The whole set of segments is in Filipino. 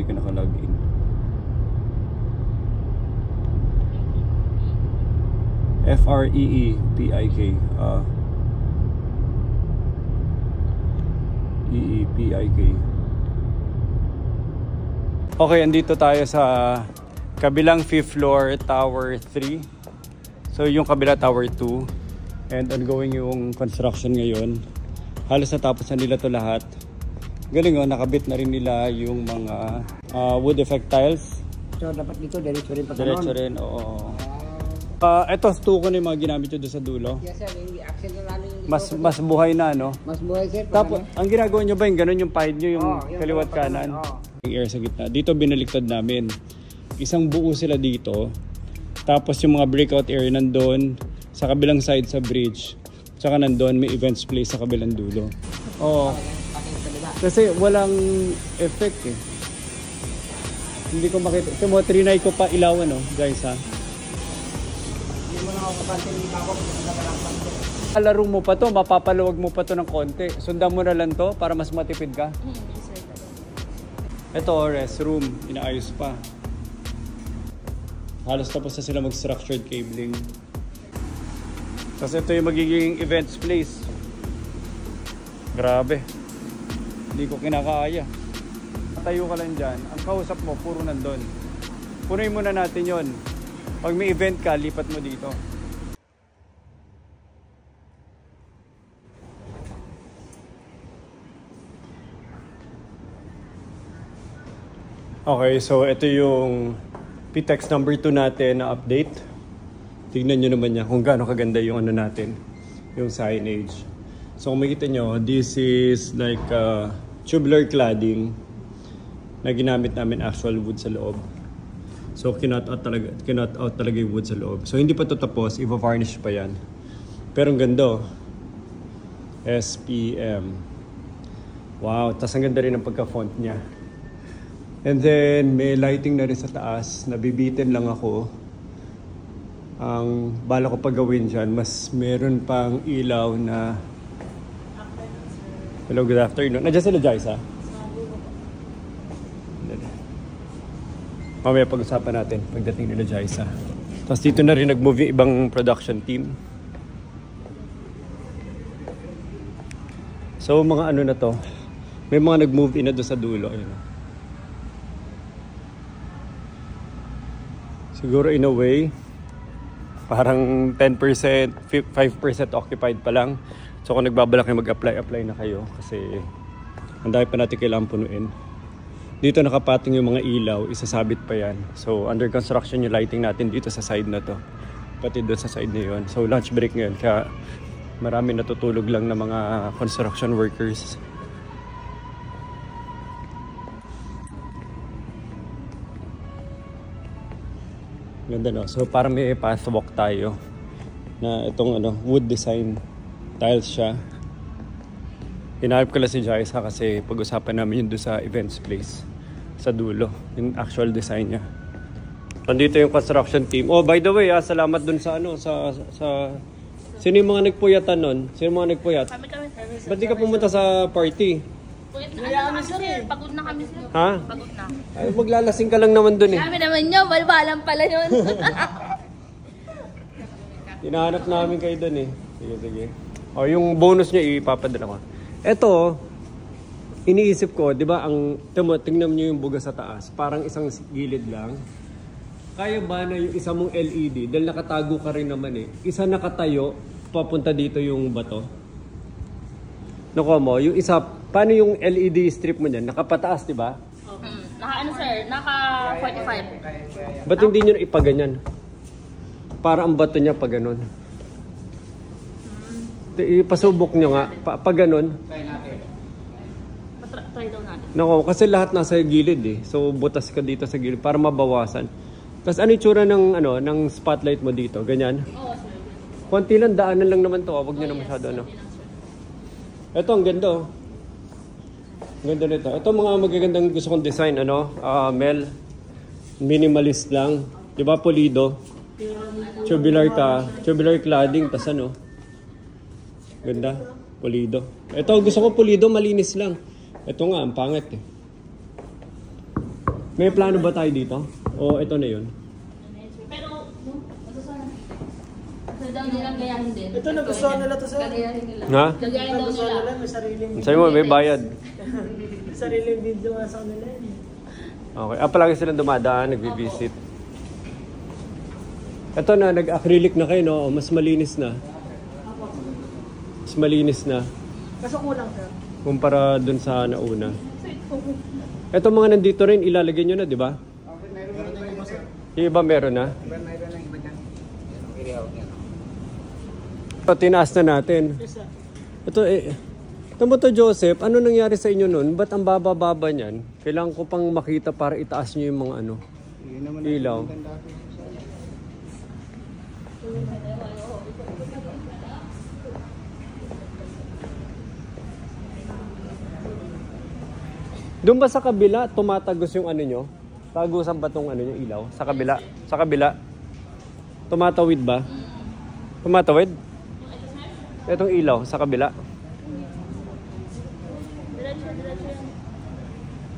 ka naka-login. F-R-E-E-P-I-K. E-E-P-I-K. Okay, andito tayo sa kabilang 5th floor, Tower 3. So yung kabila Tower 2. And ongoing yung construction ngayon. Halos natapos na nila to lahat. Galing oh, nakabit na rin nila yung mga wood effect tiles. So dapat dito diretso rin pa ganun. Diretso rin, oo. Ito, stuko na yung mga ginamit nyo doon sa dulo. Yes sir, yung accent na lalo yung Mas buhay na, no? mas buhay sir. Tapos, ang ginagawa nyo ba yung ganun yung pahid nyo, yung yung kaliwat kanan? Yung air sa gitna. Dito binaliktad namin. Isang buo sila dito. Tapos yung mga breakout area nandun sa kabilang side sa bridge. Tsaka nandun may events place sa kabilang dulo. Oo. Kasi walang effect eh. Hindi ko makita. Ito mo, trinay ko pa ilawan, no, guys ha. Laro mo pa to, mapapaluwag mo pa to ng konti. Sundan mo na lang to para mas matipid ka. Ito, restroom. Inaayos pa. Halos tapos na sila mag-structured cabling. Kasi ito yung magiging events place. Grabe. Hindi ko kinakaya. Tayo ka lang dyan. Ang kausap mo, puro nandun. Punuin muna natin yon. Pag may event ka, lipat mo dito. Okay, so ito yung PTEX number 2 natin na update. Tignan nyo naman niya kung gaano kaganda yung ano natin, yung signage. So kung makita nyo, this is like tubular cladding na ginamit namin actual wood sa loob. So kinot out talaga yung wood sa loob. So hindi pa ito tapos, i-varnish pa yan. Pero ang ganda. SPM. Wow, tas ang ganda rin ang pagka-font niya. And then may lighting na rin sa taas. Nabibitin lang ako. Ang bala ko pag gawin dyan, mas meron pang ilaw na... Hello, good afternoon. Nandiyan sila, Jaisa? Mamaya pag-usapan natin pagdating nila Jaisa. Tapos dito na rin nag-move yung ibang production team. So mga ano na to, may mga nag-move in na doon sa dulo. Ayun. Siguro in a way, parang 10%, 5% occupied pa lang. So kung nagbabalak kayo mag-apply na kayo kasi ang dami pa natin kailangan punuin. Dito nakapating yung mga ilaw, isasabit pa yan. So under construction yung lighting natin dito sa side na to. Pati doon sa side na yun. So lunch break ngayon, kaya marami natutulog lang na mga construction workers. Ganda no? So parang may pathwalk tayo na itong ano, wood design tiles siya. Hinahanap ko lang si Jaisa kasi pag-usapan namin yun doon sa events place sa dulo, yung actual design niya. Nandito yung construction team. Oh, by the way, salamat dun sa ano, sa sino yung mga nagpuyatan nun? Sino yung mga nagpuyat? Kami. Ba't di ka pumunta sa party? Puyat na kami sir. Pagod na kami sir. Ha? Pagod na. Ay, maglalasing ka lang naman dun eh. Kami naman yun. Balbalan pala yun. Hinahanap namin kayo dun eh. Sige. O, yung bonus niya ipapadala ko. Eto, iniisip ko, di ba, tingnan niyo yung buga sa taas, parang isang gilid lang. Kaya ba na yung isa mong LED, dahil nakatago ka rin naman eh, isa nakatayo, papunta dito yung bato? Nakuha mo, yung isa, paano yung LED strip mo niyan? Nakapataas, di ba? Naka ano sir, naka 45. Ba't hindi nyo na ipaganyan? Para ang bato niya pag ganun. Ipasubok nyo nga, pag ganun. Try daw natin. Nako, kasi lahat nasa gilid eh. So butas ka dito sa gilid para mabawasan. Tapos ano yung tsura ng spotlight mo dito? Ganyan? Oo sir. Konti lang, daanan lang naman to. Huwag nyo na masyado ano. Ito, ang ganda oh. Ang ganda nito. Ito mga magagandang gusto kong design, ano? Mel. Minimalist lang. Diba, pulido? Tubular cladding. Tapos ano? Ganda. Pulido. Ito, gusto ko pulido, malinis lang. Ito nga, ang pangit eh. May plano ba tayo dito? O ito na yun? Pero, masusunod. So, daw nilang gayahin din. Ito nagustuhan nila to, sir. Gagayahin nila. Ha? Gagayahin daw Nagustuhan nila. nila, may sariling Sa'yo mo, may bayad. sariling video nga sa kanila. Okay. Palagi silang dumadaan, nagbi-visit. Ito na, nag-acrylic na kayo, no? O, mas malinis na. Mas malinis na. Kaso kulang, sir. Kumpara dun sa nauna. Ito mga nandito rin, ilalagay nyo na, di ba? Yung iba meron na. Ito, tinaas na natin. Ito, ito mo to, Joseph, ano nangyari sa inyo nun? Ba't ang baba-baba niyan? Kailangan ko pang makita para itaas nyo yung mga ano, ilaw. Doon ba sa kabila, tumatagos yung ano nyo? Tagusan ba itong ano nyo, ilaw? Sa kabila? Sa kabila? Tumatawid ba? Tumatawid? Itong ilaw, sa kabila?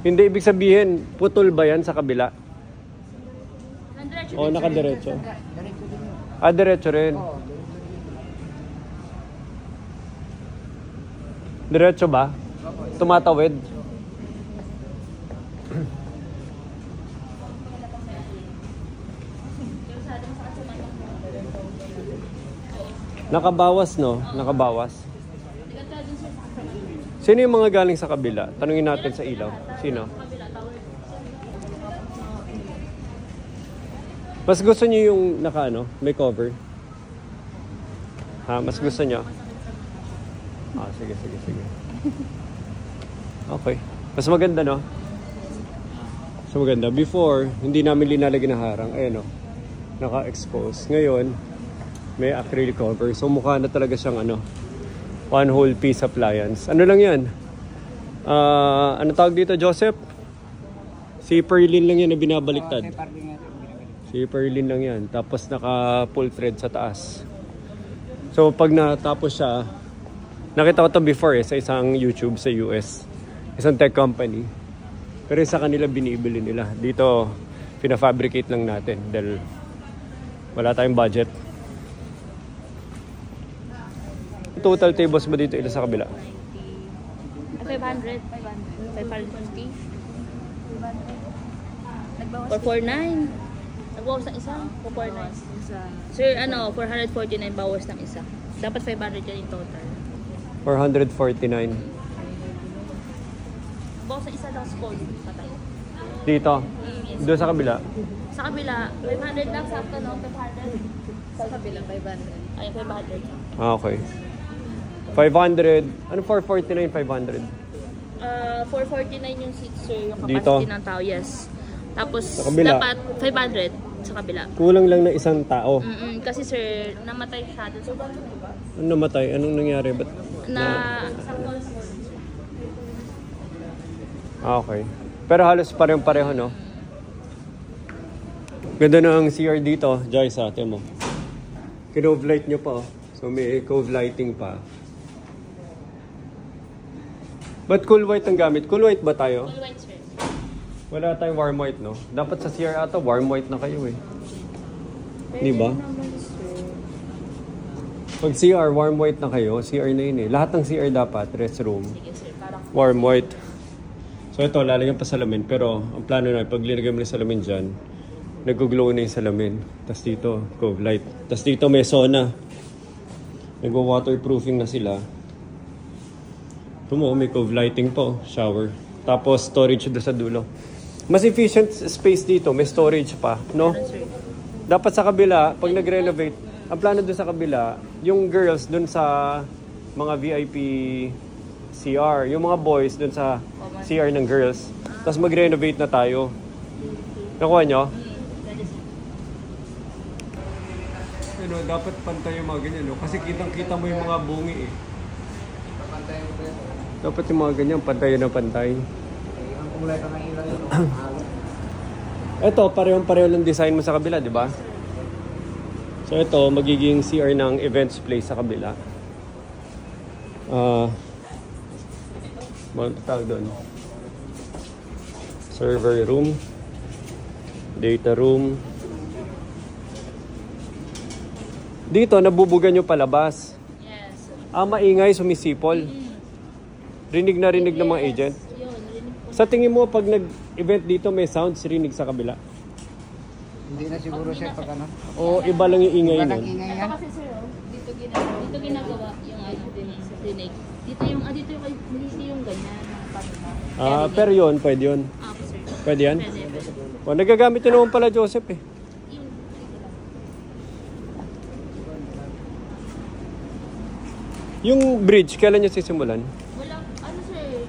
Hindi, ibig sabihin, putol ba yan sa kabila? O, nakadiretso? Ah, diretso rin. Diretso ba? Tumatawid? Nakabawas, no? Nakabawas. Sino yung mga galing sa kabila? Tanungin natin sa ilaw. Sino? Mas gusto niyo yung naka-ano? May cover? Ha? Mas gusto niyo? Ah, sige. Okay. Mas maganda, no? Mas maganda. Before, hindi namin linalagyan ng harang. Ayan, no? Naka-expose. Ngayon, may acrylic cover. So, mukha na talaga siyang ano, one whole piece appliance. Ano lang yan? Ano tawag dito, Joseph? Si Perlin lang yan na binabaliktad. Si Perlin lang yan. Tapos naka full thread sa taas. So, pag natapos siya, nakita ko to before sa isang YouTube sa US. Isang tech company. Pero sa kanila binibili nila. Dito, pina-fabricate lang natin dahil wala tayong budget. Total tables ba dito ila sa kabila? 500. 550. Or 49. Nagbawas ng isa. 449. Sir, 449 bawas ng isa. Dapat 500 yan in total. 449. Bawas ng isa lang school. Patay. Dito? Doon sa kabila? Sa kabila, 500 lang. Sakto, no? 500. Sa kabila, 500. Ay, 500. Ah, okay. 500. Ano 449, 500? 449 yung seat, sir. Yung capacity Dito? ng tao, yes. Tapos, Sa kabila? dapat 500 sa kabila. Kulang lang na isang tao. Kasi, sir, namatay siya doon. So, Ano namatay? Anong nangyari? Ba't okay. Pero halos parehong-pareho, no? Ganda na ang CR dito, Joyce, ate mo. Kinove light nyo pa, oh. So may cove lighting pa. Ba't cool white ang gamit? Cool white ba tayo? full white, sir. Wala tayong warm white, no? Dapat sa CR ata, warm white na kayo, eh. Di ba? Pag CR, warm white na kayo, CR na yun, eh. Lahat ng CR dapat, restroom, Sige, sir. Parang warm white. So ito, lalagyan pa salamin. Pero ang plano na, pag linagyan mo ng salamin dyan, nag-glow na yung salamin. Tapos dito, cove light. Tapos dito may sauna. Nag-waterproofing na sila. Ito mo, may cove lighting po, shower. Tapos storage doon sa dulo. Mas efficient space dito, may storage pa, no? Dapat sa kabila, pag nag-renovate, ang plano doon sa kabila, yung girls doon sa mga VIP CR, yung mga boys doon sa CR ng girls. Tapos mag-renovate na tayo. Nakuha nyo? Ano, dapat pantay yung mga ganyan, no? Kasi kitang-kita mo yung mga bungi, eh. Dapat yung mga ganyan, pantay na pantay. Ito, parehong-pareho lang design mo sa kabila, di ba? So ito, magiging CR ng events place sa kabila. Tawag doon. Server room. Data room. Dito, nabubugan yung palabas. Yes. Maingay, sumisipol. Rinig na rinig ng mga agent. Yun, rinig po. Sa tingin mo, pag nag-event dito, may sounds rinig sa kabila? Hindi na siguro sir pag ano. O iba lang yung ingay Iba nun? lang ingay Ito yan. kasi sir, oh, dito ginagawa yung ano, rinig. Dito yung, dito yung ganyan. Pero yun, pwede yun. Po sir. Pwede yan? Pwede. O, nagagamit yun naman pala, Joseph eh. Yun. Yung bridge, kailan nyo sisimulan? Wala, ano sir,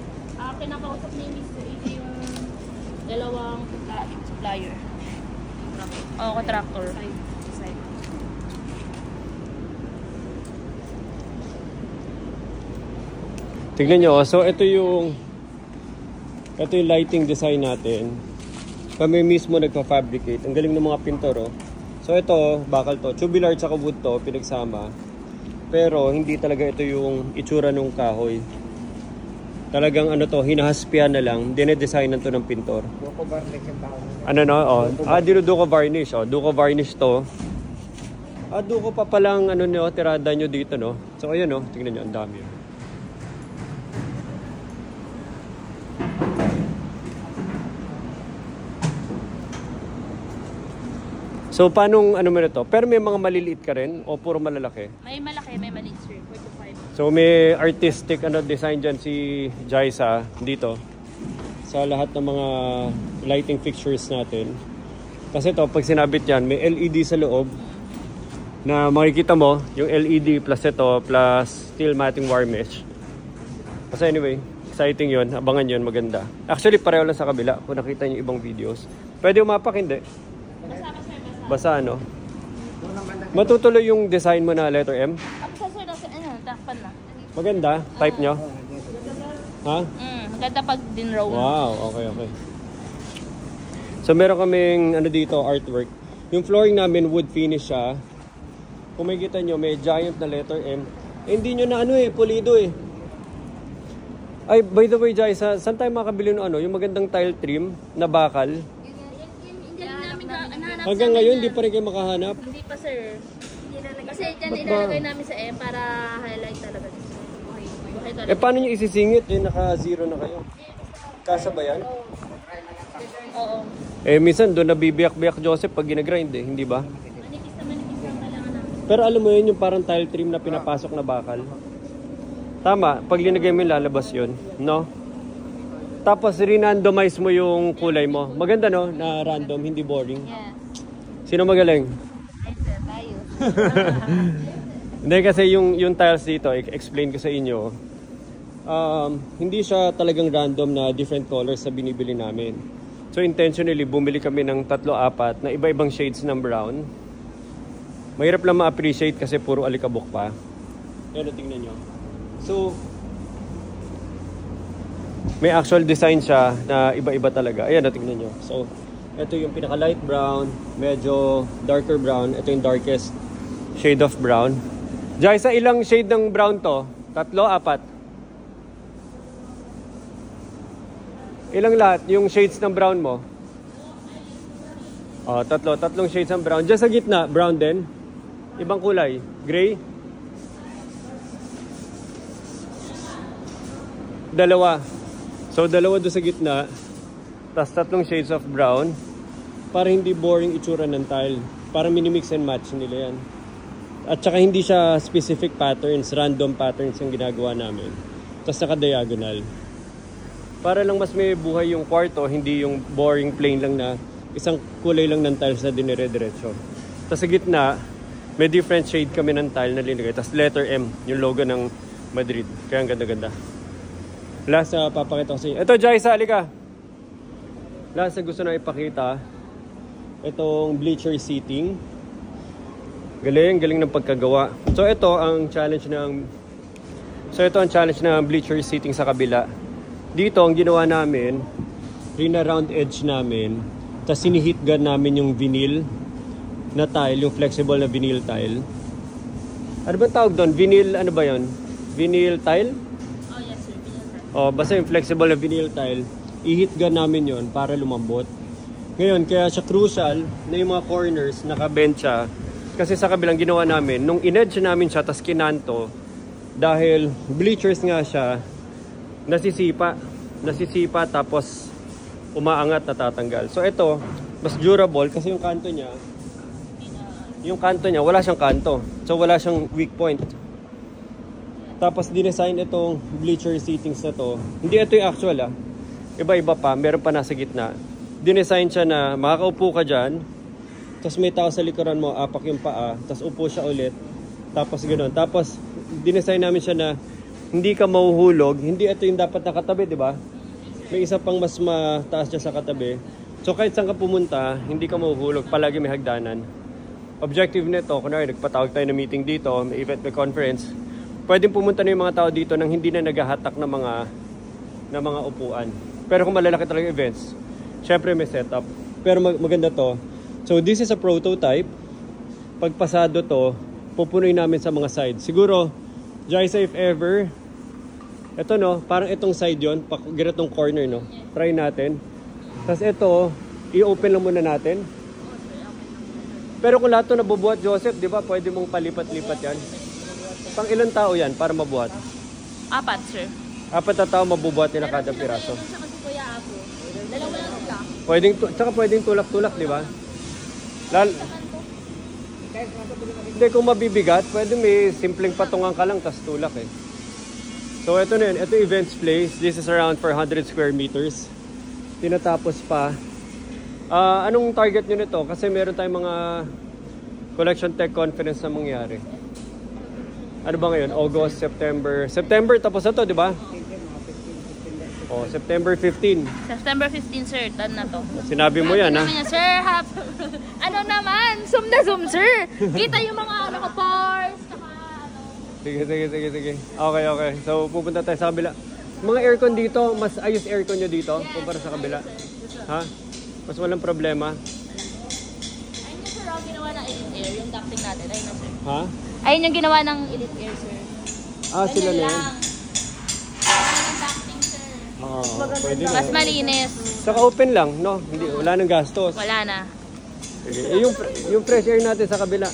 kinakausap ni Mr. Ito yung dalawang supplier. Contractor. Tignan nyo, so ito yung lighting design natin. Kami mismo nagpa-fabricate. Ang galing ng mga pintor, oh. So ito, bakal to. Tubular tsaka wood to, pinagsama. Pero hindi talaga ito yung itsura ng kahoy. Talagang ano to, hinahaspian na lang. Dinedesignan to ng pintor. Duko varnish yung tao. Ano no? Oh. Dinuduko varnish. Oh. Duko varnish to. Duko pa palang ano nyo, tirada nyo dito, no? So ayun, no? Tingnan nyo, ang dami. So, paano ano mo na to? Pero may mga maliliit ka rin o puro malalaki? May malaki, may maliit sir. 4 to 5. So, may artistic design dyan si Jaisa dito sa lahat ng mga lighting fixtures natin. Kasi to, pag sinabit yan, may LED sa loob na makikita mo, yung LED plus ito, plus steel matting wire mesh. Kasi anyway, exciting yun. Abangan yun, maganda. Actually, pareho lang sa kabila kung nakita nyo ibang videos. Pwede umapak, hindi? Basa, no? Matutuloy yung design mo na letter M? Takpan na. Maganda, type nyo? Ha? Maganda pag din-row. Wow, okay. So meron kaming dito, artwork. Yung flooring namin wood finish siya. Kung makikita nyo, may giant na letter M. Hindi nyo na pulido eh. Ay, by the way, Jai, saan tayo makabili ng yung magandang tile trim na bakal? Hanggang ngayon, hindi pa rin kayo makahanap? Hindi pa sir. Kasi dyan nilalagay namin sa M para highlight talaga. Paano nyo isisingit? Naka-zero na kayo. Kasa ba yan? Oo. Minsan doon nabibiyak-biyak Joseph pag ginagrind hindi ba? Manipis na kailangan namin. Pero alam mo yun, yung parang tile trim na pinapasok na bakal. Tama, pag linagay mo lalabas yun, no? Tapos rinandomize mo yung kulay mo. Maganda no, na random, hindi boring. Yes. Sino magaling? Ay sir, tayo. Hindi kasi yung tiles dito, explain ko sa inyo. Hindi siya talagang random na different colors sa binibili namin. So intentionally, bumili kami ng 3-4 na iba-ibang shades ng brown. Mahirap lang ma-appreciate kasi puro alikabok pa. Yan, tingnan nyo. So, may actual design siya na iba-iba talaga. Ayan, tingnan nyo. So, ito yung pinaka light brown, medyo darker brown. Ito yung darkest shade of brown. Jai, sa ilang shade ng brown to? 3, 4? Ilang lahat? Yung shades ng brown mo? 3 shades ng brown. Diyan sa gitna, brown din. Ibang kulay. Gray? 2. So, 2 doon sa gitna. Tapos 3 shades of brown. Para hindi boring itsura ng tile. Para minimix and match nila yan. At saka hindi siya specific patterns, random patterns yung ginagawa namin. Tapos naka-diagonal. Para lang mas may buhay yung kwarto, hindi yung boring plain lang na isang kulay lang ng tiles na dinire-diretso. Tapos sa gitna, may different shade kami ng tile na linagay. Tapos letter M, yung logo ng Madrid. Kaya ang ganda-ganda. Last na papakita ko sa inyo. Ito, Jaisa, halika. Last na gusto na ipakita. Itong bleacher seating. Galing ng pagkagawa. So ito ang challenge ng bleacher seating sa kabila. Dito ang ginawa namin, round edge namin. Tapos sinihit gun namin yung vinyl na tile, yung flexible na vinyl tile. Ano ba tawag doon? Vinyl, ano ba yun? Vinyl tile? Oh yes sir, vinyl tile. Basta yung flexible na vinyl tile, i-hit gun namin yon para lumambot. Ngayon, kaya siya crucial na yung mga corners, naka-bend siya. Kasi sa kabilang ginawa namin, nung in-edge namin siya, tas kinanto, dahil bleachers nga siya, nasisipa tapos umaangat, natatanggal. So ito, mas durable kasi yung kanto niya, wala siyang kanto. So wala siyang weak point. Tapos dinesign itong bleacher seatings na to. Hindi ito yung actual Iba-iba pa, meron pa nasa gitna. Dinesign siya na makakaupo ka dyan, tapos may tao sa likuran mo, apak yung paa, tapos upo siya ulit, tapos gano'n. Tapos dinesign namin siya na hindi ka mahuhulog, hindi ito yung dapat nakatabi, di ba? May isa pang mas mataas siya sa katabi. So kahit saan ka pumunta, hindi ka mahuhulog, palagi may hagdanan. Objective nito, kunwari nagpatawag tayo na meeting dito, may event, may conference, pwedeng pumunta na yung mga tao dito nang hindi na naghahatak ng mga upuan. Pero kung malalaki talaga events, syempre may setup. Pero maganda to. So this is a prototype. Pag pasado to, pupunuin namin sa mga sides. Siguro, Jaisa, if ever, ito no, parang itong side yon, ganitong corner no. Try natin. Tapos ito, i-open lang muna natin. Pero kung lahat to nabubuhat, Joseph, di ba, pwede mong palipat-lipat yan. Pang ilang tao yan para mabuhat? 4, sir. 4 na tao mabubuhat nila kada piraso. Dalawa lang sila. Pwedeng tulak-tulak, di ba? Hindi, kung mabibigat, pwede may simpleng patungan ka lang, tas tulak So ito na yun, ito events place. This is around 400 square meters. Tinatapos pa. Anong target nyo nito? Kasi meron tayong mga Collection Tech Conference na mangyari. Ano ba ngayon? August, September. September, tapos na to, di ba? Oh, September 15. September 15, sir. Tan na to. Sinabi mo yan, ha? Sir, ano naman? Zoom na zoom, sir. Kita yung mga parts. Sige. Okay. So, pupunta tayo sa kabila. Mga aircon dito, mas ayos aircon nyo dito kumpara sa kabila. Ha? Mas walang problema. Ayun yung sir, ang ginawa ng Elite Air, yung ducting natin. Ayun na, sir. Ha? Ayun yung ginawa ng Elite Air, sir. Sila na yan. Pwede na. Mas malinis. Saka open lang, no? Hindi, wala nang gastos. Wala na. Sige. Yung fresh air natin sa kabila.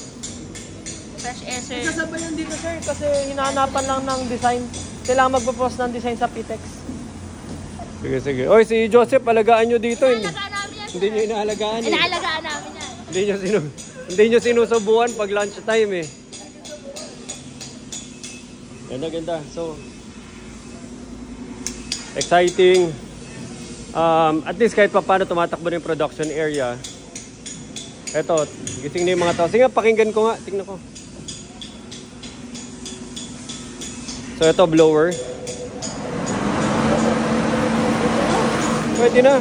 Fresh air, sir. Sasabay yun dito, sir, kasi hinahanapan lang ng design. Kailangan magpo-post ng design sa PTEX. Sige. Oy, si Joseph, alagaan nyo dito. Inaalagaan namin yan, sir. Hindi nyo inaalagaan Inaalagaan namin yan. Hindi nyo sinusubuan pag lunch time Ganda. So, exciting. At least kahit pa paano tumatakbo na yung production area. Eto, gising na yung mga tao. Sige nga, pakinggan ko nga. Tingnan ko. So, ito, blower. Pwede na.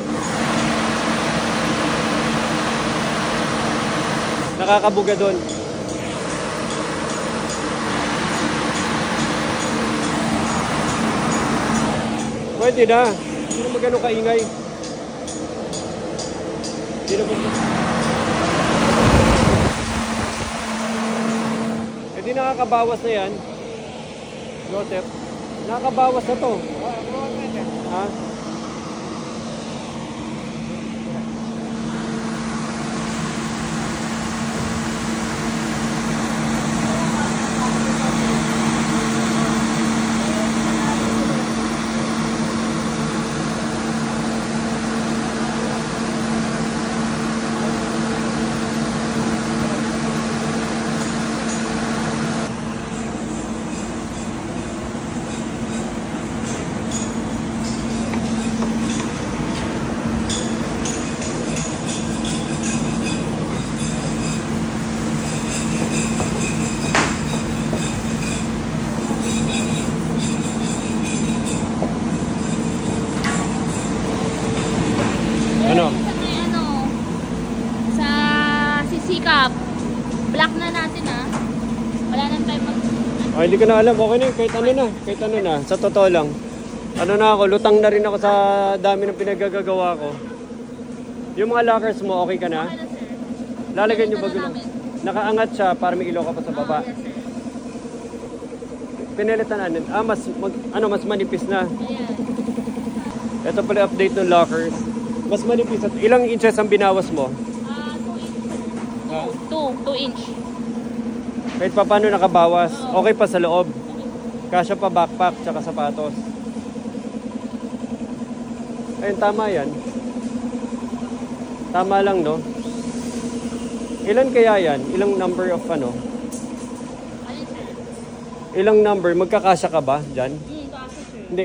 Nakakabuga doon. Pwede na. Hindi na magano kaingay. Hindi na Hindi nakakabawas na yan. Joseph, nakakabawas na to. Ha? Sa sisikap. Black na natin Wala nang time hindi ko na alam. Okay na yun. Kahit ano na. Sa totoo lang. Ako, lutang na rin ako sa dami ng pinagagagawa ko. Yung mga lockers mo, okay ka na? Okay na, sir. Lalagyan nyo ba gulong? Nakaangat siya para may ilaw ka pa sa baba. Yes, sir. Pinelitan natin. Mas manipis na. Ayan. Ito pala update ng lockers. Mas manipis. At ilang inches ang binawas mo? 2 inch. Kahit pa paano nakabawas. Okay pa sa loob. Kasya pa backpack tsaka sapatos. Ayun, tama yan. Tama lang, no? Ilan kaya yan? Ilang number of ano? Ilang number? Magkakasya ka ba dyan? Hindi,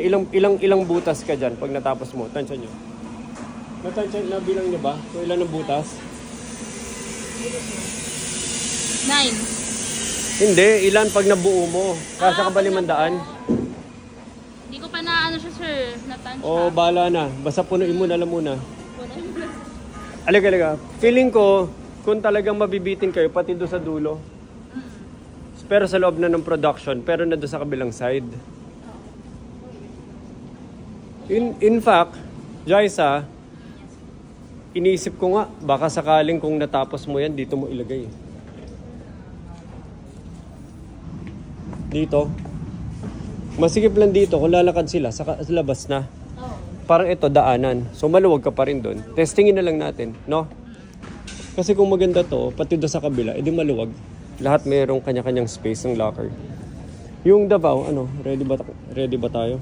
ilang butas ka dyan pag natapos mo? Tansya nyo. Natansya na bilang nyo ba? Kung ilan ang butas? 9. Hindi, ilan pag nabuo mo? Kasya ka ba 500? Hindi ko pa na ano siya, sir. Natansya. O, bahala na. Basta punuin mo na lang muna. Alaga. Feeling ko, kung talagang mabibitin kayo, pati doon sa dulo. Pero sa loob na ng production, pero na doon sa kabilang side. In fact, Jaisa, iniisip ko nga, baka sakaling kung natapos mo yan, dito mo ilagay. Dito. Masikip lang dito kung lalakad sila sa labas na. Parang ito, daanan. So maluwag ka pa rin doon. Testingin na lang natin, no? Kasi kung maganda to, pati doon sa kabila, edi maluwag. Lahat mayroong kanya-kanyang space ng locker. Yung Davao, ano, ready ba tayo?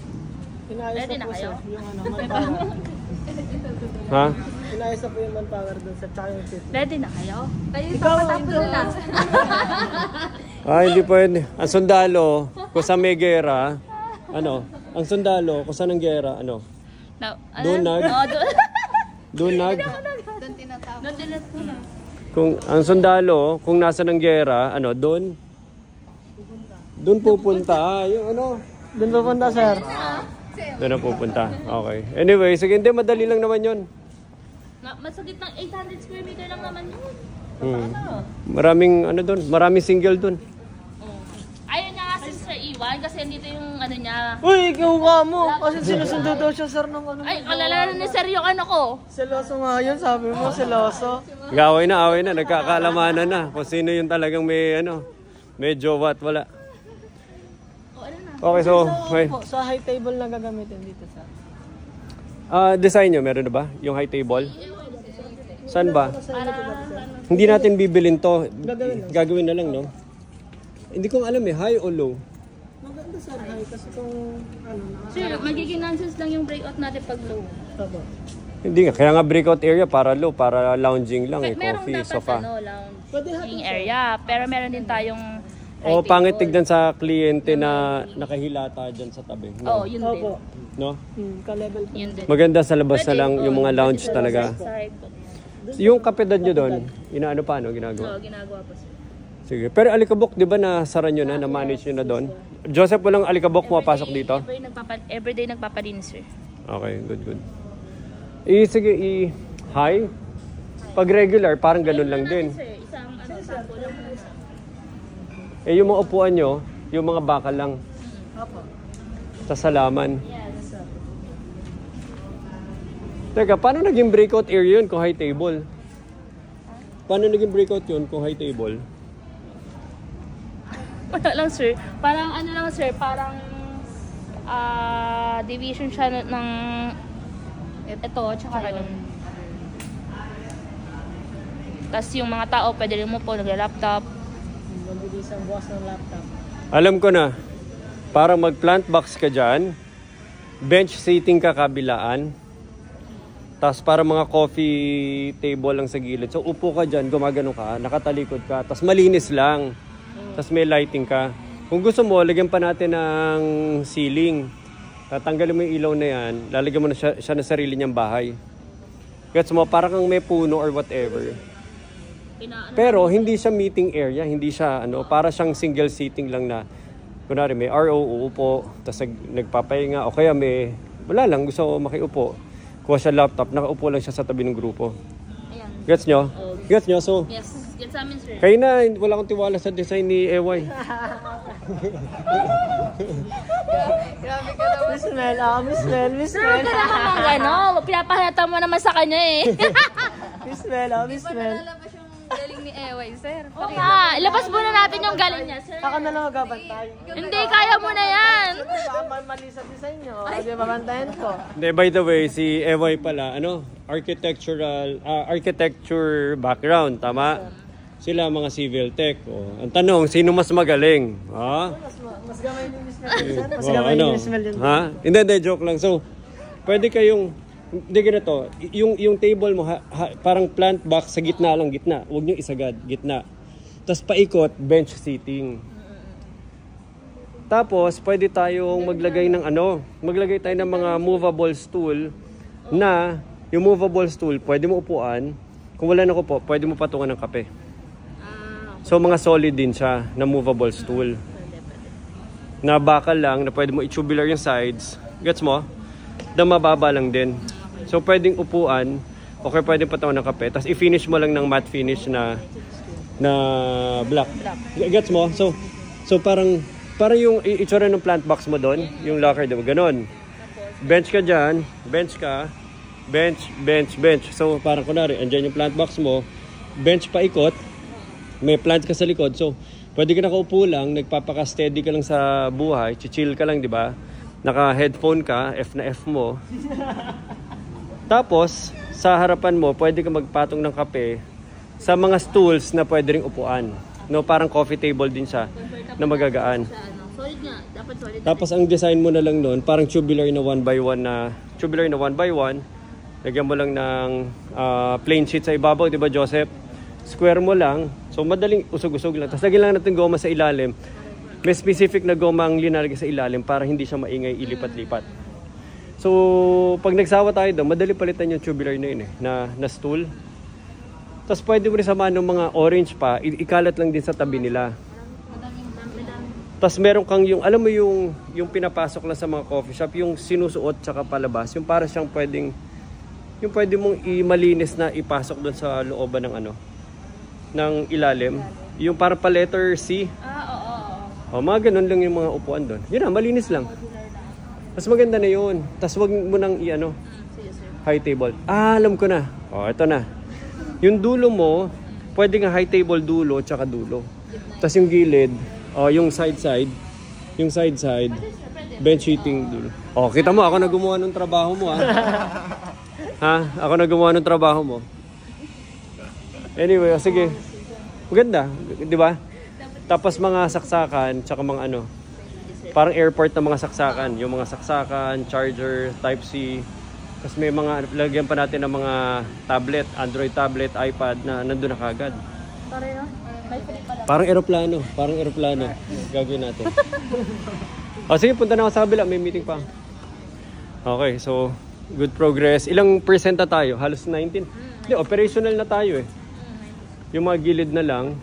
Ready na kayo? Yung ano, manpower. Ha? Inayos na po yung manpower dun sa tsaka yung fit. Ready na kayo? Ikaw, na. Hindi pwede. Ang sundalo, kung sa may gera, ano, ang sundalo, kung saan ang gera, ano? Dunag? Oo, Dunag? Doon tinatapos. Kung ang sundalo, kung nasa ng gera, ano, doon? Doon pupunta. Yung ano? doon pupunta, sir. Doon na pupunta. Okay. Anyway, sige, hindi, madali lang naman yun. Masagit ng 800 square meter lang naman yun. Maraming, ano doon, maraming single doon. Ayaw niya kasi sa iwan kasi dito yung ano niya. Uy, ikaw ka mo. Kasi sinusundo daw siya, sir, ng ano. Ay, kalala ni sir yung ano ko. Seloso nga yun, sabi mo, seloso. Away na, nagkakalamanan na. Kung sino yung talagang may, ano, may jowa at wala. Okay, so, okay. Sa high table na gagamitin dito, sir. Design nyo, meron na ba? Yung high table? Saan ba? Hindi natin bibilin to. Gagawin na lang, no? Hindi ko alam high o low. Maganda, sir, high. Kasi kung, ano, Sir, magiging nonsense lang yung breakout natin pag low. taba. Hindi nga, kaya nga breakout area para low, para lounging lang Merong coffee, dapat sofa. lounging area. Pero meron din tayong O pangit tignan sa kliyente na nakahilata dyan sa tabi. Oh, No? yun din. Opo. No? Ka-level po. Yun din. Maganda sa labas na lang yung mga lounge talaga. Yung kapedad nyo doon, inaano pa, no? Ginagawa? Oo, ginagawa po sir. Sige. Pero alikabok, di ba nasara nyo na, na-manage nyo na doon? Joseph, walang alikabok pumapasok dito? Everyday nagpapalinis sir. Okay, good. Sige, high. Pag regular, parang ganun lang din. Sir, isang sample lang po isa. Yung mga upuan nyo, yung mga bakal lang. Opo. Sa salaman. Yes. Teka, paano naging breakout area yun kung high table? Paano naging breakout yun kung high table? Wala lang sir. Parang ano lang sir, parang division siya ng ito, tsaka yun. Tapos yung mga tao, pwede rin mo po, nagla-laptop. Mabilis ang bukas ng laptop. Alam ko na, para mag-plant box ka dyan, bench seating ka kabilaan, tapos para mga coffee table lang sa gilid. So upo ka dyan, gumagano ka, nakatalikod ka, tapos malinis lang, tapos may lighting ka. Kung gusto mo, lagyan pa natin ng ceiling. Tatanggalin mo yung ilaw na yan, lalagyan mo na siya na sarili niyang bahay. Gets mo, parang kang may puno or whatever. Pero hindi siya meeting area, hindi siya para siyang single seating lang na kunwari may RO uupo, tapos nagpapahinga o kaya may wala lang gusto makiupo. Kuha siya laptop, nakaupo lang siya sa tabi ng grupo. Ayan. Gets nyo? Gets nyo? So, Yes, get sa amin sir. kayo na, wala akong tiwala sa design ni EY. Miss Mel, Miss Sir, Mel. ka naman ano, pinapahalata mo naman sa kanya eh. Miss Mel, Miss Mel. Lalabas yung galing ni Eway, sir. Oo nga, ilabas muna natin yung galing niya, sir. Ako na lang magabantay. Hindi, kaya mo na yan. Baka mali sa design nyo. Hindi babantayan ko. Hindi, by the way, si Evoy pala, architecture background, tama? Sila mga civil tech. Oh. Ang tanong, sino mas magaling? Ha? Mas gamay yung smell yun, sir. Mas gamay yung smell yun. Ha? Hindi, joke lang. So, pwede kayong, hindi ganito, yung table mo, parang plant box sa gitna lang, gitna. Huwag nyo isagad, gitna. Tapos paikot, bench seating. Tapos, pwede tayong maglagay tayo ng mga movable stool na, yung movable stool, pwede mo upuan. Kung wala na ko po, pwede mo patungan ng kape. So, mga solid din siya na movable stool. Na bakal lang, na pwede mo i-tubular yung sides. Gets mo? Na mababa lang din. So, pwedeng upuan, okay, pwedeng patungan ng kape. Tapos, i-finish mo lang ng matte finish na black. Gets mo? So parang yung itsura ng plant box mo doon, yung locker, diba? Ganon. Bench ka dyan, bench. So, parang kunwari, andyan yung plant box mo, bench paikot, may plant ka sa likod. So, pwede ka nakaupo lang, nagpapaka-steady ka lang sa buhay, chill ka lang, di ba? Naka-headphone ka, F na F mo. Tapos, sa harapan mo, pwede ka magpatong ng kape sa mga stools na pwede ring upuan. No, parang coffee table din siya na magagaan. Solid nga, dapat solid. Tapos ang design mo na lang noon, parang tubular na 1x1 Lagyan mo lang ng plain sheet sa ibabaw, 'di ba, Joseph? Square mo lang. So madaling usog-usog lang. Tapos lagyan lang natin goma sa ilalim. May specific na goma ang linalagay sa ilalim para hindi siya maingay ilipat-lipat. So pag nagsawa tayo doon, madali palitan yung tubular na yun na stool. Tapos pwede mo rin samahan ng mga orange pa, ikalat lang din sa tabi nila. Tapos meron kang alam mo yung pinapasok lang sa mga coffee shop, yung sinusuot tsaka palabas, yung para siyang pwede mong malinis na ipasok doon sa looban ng ilalim. Yung para pa letter C. Oo. Mga ganun lang yung mga upuan doon. Yun na, malinis lang. Mas maganda na yun. Tapos wag mo nang high table. Alam ko na. Ito na. Yung dulo mo, pwede nga high table dulo tsaka dulo. Tapos yung gilid, yung side, bench seating dulo. Kita mo, ako na gumawa ng trabaho mo, ha? Ako na gumawa ng trabaho mo. Anyway, sige. Maganda, di ba? Tapos mga saksakan, tsaka mga parang airport na mga saksakan. Yung mga saksakan, charger, Type-C. Tapos may mga, lagyan pa natin ng mga tablet, Android tablet, iPad na nandun na kagad. Parang aeroplano. Gagawin natin. Sige, punta na ako sa kabila. May meeting pa. Okay, so good progress. Ilang percent na tayo? Halos 19? Hindi, operational na tayo eh. Yung mga gilid na lang.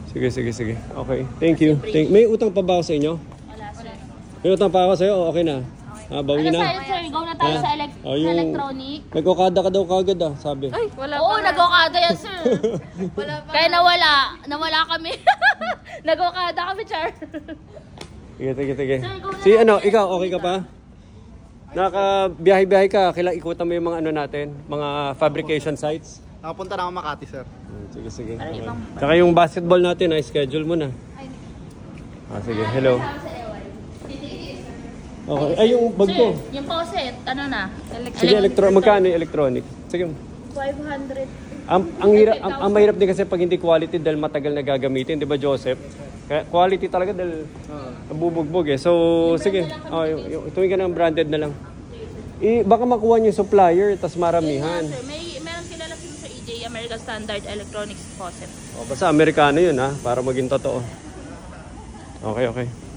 Sige. Okay, thank you. May utang pa ba ako sa inyo? Wala, sir. May utang pa ako sa iyo? Okay na. Bawi na. Sir, go na tayo sa electronic. Nag-okada ka daw kagad sabi. Ay, wala Oo, pa. nag-okada yan, sir. Wala pa. Kaya nawala kami. Nag-okada kami, Char. Sige. Ikaw, okay ka pa? Nakabiyahe-biyahe ka, kailangan ikutan mo yung mga natin, mga fabrication sites. Nakapunta na ako Makati, sir. Sige. Okay. Tsaka yung basketball natin, schedule mo na. Sige, hello. Okay. Ay, yung bag ko. Sir, yung faucet, Sige, magkano yung electronic? Sige. 500. Ang mahirap din kasi pag hindi quality dahil matagal na gagamitin, di ba, Joseph? Kaya quality talaga dahil nabubugbog eh. So, sige. Ituwing ka ng branded na lang. Baka makuha niyo yung supplier, tas maramihan. Sir, meron kilala sa EJ, American Standard Electronics Faucet. Basta Amerikano yun para maging totoo. Okay.